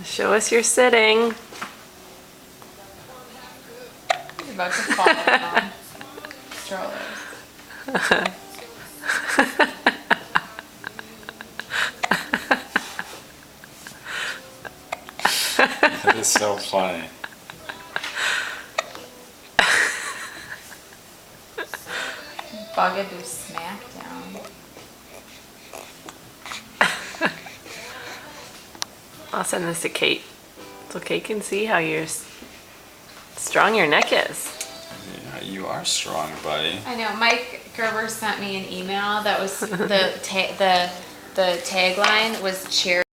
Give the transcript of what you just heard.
Show us your sitting. You're about to fall down. Strollers. That is so funny. Bugaboo smackdown. I'll send this to Kate so Kate can see how strong your neck is. Yeah, you are strong, buddy. I know. Mike Gerber sent me an email that was the tagline was cheer.